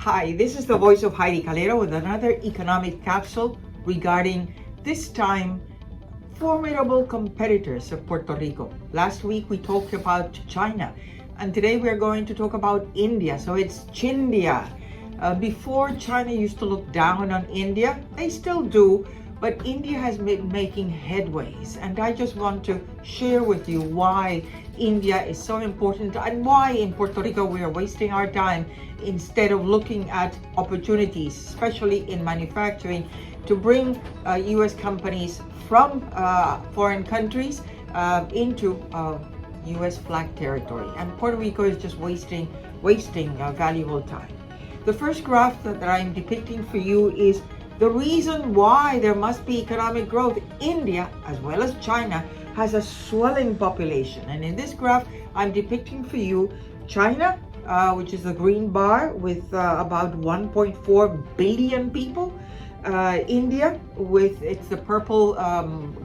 Hi, this is the voice of Heidie Calero with another economic capsule regarding, this time, formidable competitors of Puerto Rico. Last week we talked about China, and today we are going to talk about India. So it's Chindia. Before, China used to look down on India. They still do, but India has been making headways, and I just want to share with you why India is so important and why in Puerto Rico we are wasting our time instead of looking at opportunities, especially in manufacturing, to bring U.S. companies from foreign countries into U.S. flag territory. And Puerto Rico is just wasting valuable time. The first graph that I'm depicting for you is the reason why there must be economic growth. India, as well as China, has a swelling population. And in this graph, I'm depicting for you China, which is the green bar with about 1.4 billion people. India, with it's the purple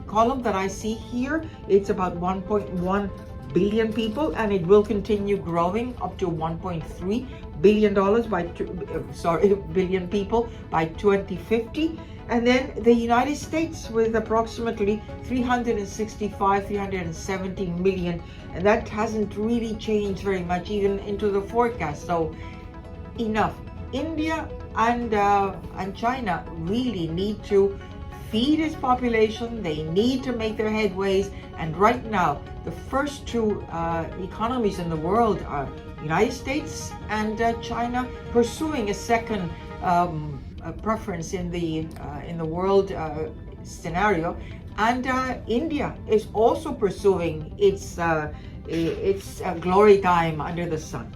column that I see here, it's about 1.1 billion people, and it will continue growing up to 1.3 billion dollars billion people by 2050. And then the United States with approximately 370 million, and that hasn't really changed very much even into the forecast. So enough. India and China really need to feed its population. They need to make their headways, and right now the first two economies in the world are United States and China, pursuing a second preference in the world scenario, and India is also pursuing its glory time under the sun.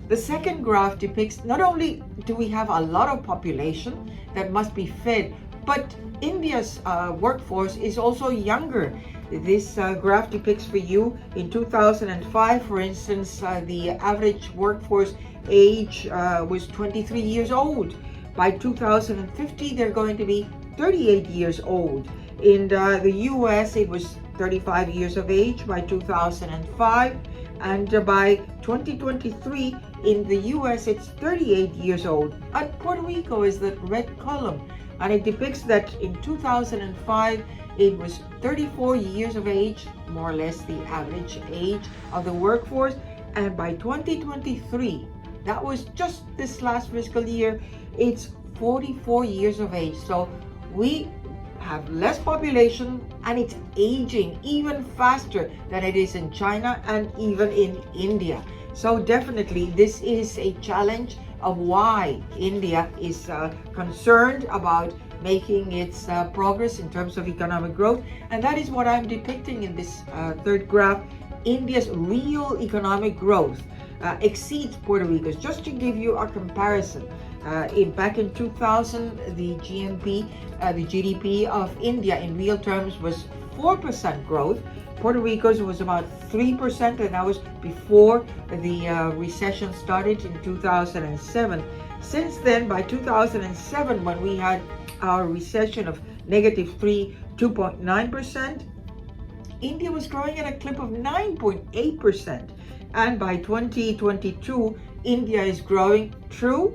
The second graph depicts not only do we have a lot of population that must be fed, but India's workforce is also younger. This graph depicts for you in 2005, for instance, the average workforce age was 23 years old. By 2050, they're going to be 38 years old. In the US, it was 35 years of age by 2005. And by 2023, in the US, it's 38 years old. And Puerto Rico is the red column. And it depicts that in 2005, it was 34 years of age, more or less the average age of the workforce. And by 2023, that was just this last fiscal year, it's 44 years of age. So we have less population, and it's aging even faster than it is in China and even in India. So definitely this is a challenge of why India is concerned about making its progress in terms of economic growth. And that is what I'm depicting in this third graph. India's real economic growth exceeds Puerto Rico's. Just to give you a comparison, back in 2000, the GDP of India in real terms was 4% growth. Puerto Rico's was about 3%, and that was before the recession started in 2007. Since then, by 2007, when we had our recession of -2.9%, India was growing at a clip of 9.8%. And by 2022, India is growing, true,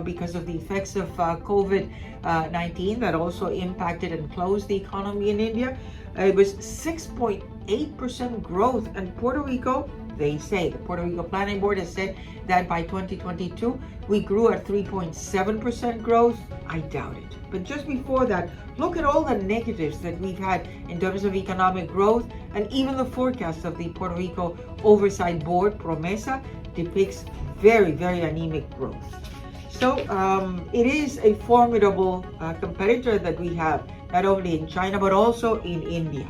because of the effects of COVID-19 that also impacted and closed the economy in India. It was 6.8% growth. And Puerto Rico, they say, the Puerto Rico Planning Board has said that by 2022, we grew at 3.7% growth. I doubt it. But just before that, look at all the negatives that we've had in terms of economic growth, and even the forecast of the Puerto Rico Oversight Board, PROMESA, depicts very, very anemic growth. So it is a formidable competitor that we have, not only in China, but also in India.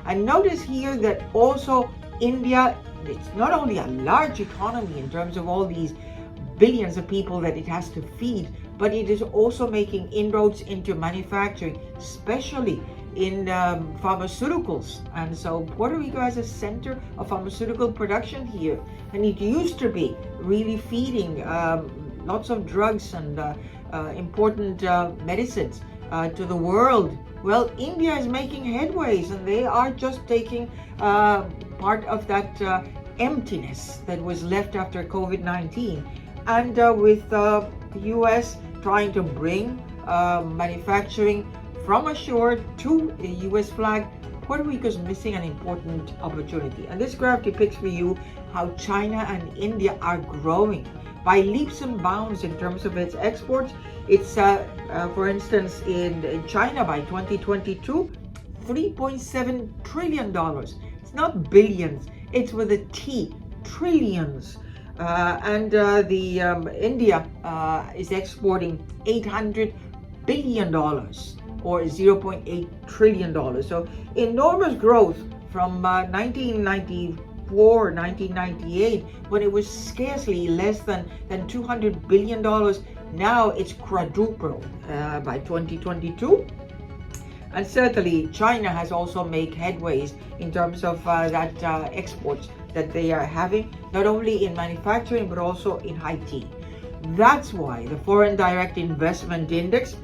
And notice here that also India, it's not only a large economy in terms of all these billions of people that it has to feed, but it is also making inroads into manufacturing, especially in pharmaceuticals. And so Puerto Rico has a center of pharmaceutical production here, and it used to be really feeding lots of drugs and important medicines to the world. Well, India is making headways, and they are just taking part of that emptiness that was left after COVID-19. And with U.S. trying to bring manufacturing from ashore to a U.S. flag, Puerto Rico is missing an important opportunity. And this graph depicts for you how China and India are growing by leaps and bounds in terms of its exports. It's, for instance, in China by 2022, $3.7 trillion. It's not billions, it's with a T, trillions. India is exporting $800 billion or $0.8 trillion. So enormous growth from 1994, 1998, when it was scarcely less than $200 billion. Now it's quadrupled by 2022. And certainly China has also made headways in terms of that exports that they are having, not only in manufacturing, but also in IT. That's why the Foreign Direct Investment Index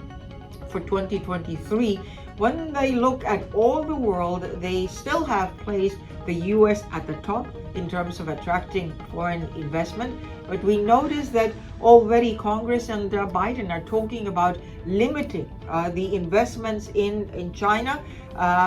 for 2023, when they look at all the world, they still have placed the US at the top in terms of attracting foreign investment. But we notice that already Congress and Biden are talking about limiting the investments in China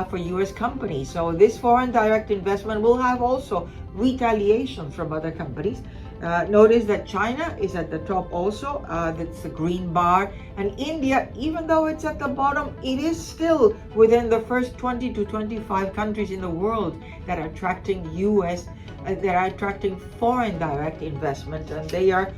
for US companies. So this foreign direct investment will have also retaliation from other companies. Notice that China is at the top also, that's the green bar, and India, even though it's at the bottom, it is still within the first 20 to 25 countries in the world that are attracting that are attracting foreign direct investment, and they are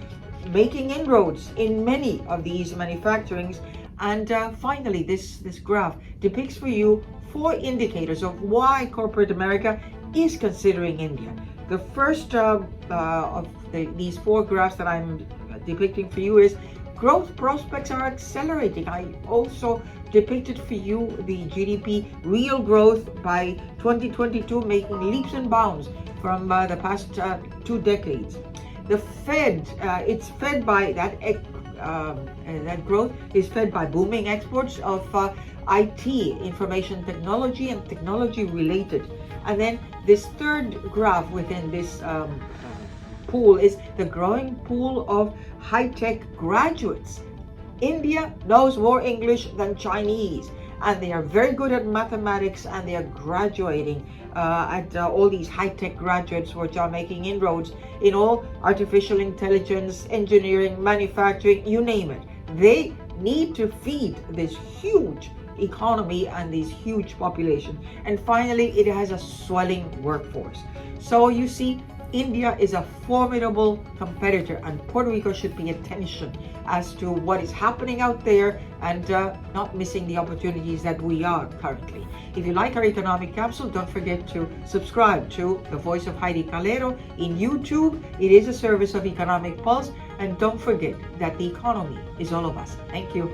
making inroads in many of these manufacturings. And finally, this graph depicts for you 4 indicators of why corporate America is considering India. The first of these 4 graphs that I'm depicting for you is growth prospects are accelerating. I also depicted for you the GDP real growth by 2022, making leaps and bounds from the past 2 decades. The Fed, it's fed by that growth is fed by booming exports of IT, information technology, and technology related. And then this third graph within this pool is the growing pool of high-tech graduates. India knows more English than Chinese, and they are very good at mathematics, and they are graduating at all these high-tech graduates which are making inroads in all artificial intelligence, engineering, manufacturing, you name it. They need to feed this huge economy and this huge population. And finally, it has a swelling workforce. So you see, India is a formidable competitor, and Puerto Rico should pay attention as to what is happening out there and not missing the opportunities that we are currently. If you like our economic capsule, don't forget to subscribe to The Voice of Heidie Calero in YouTube. It is a service of Economic Pulse, and don't forget that the economy is all of us. Thank you.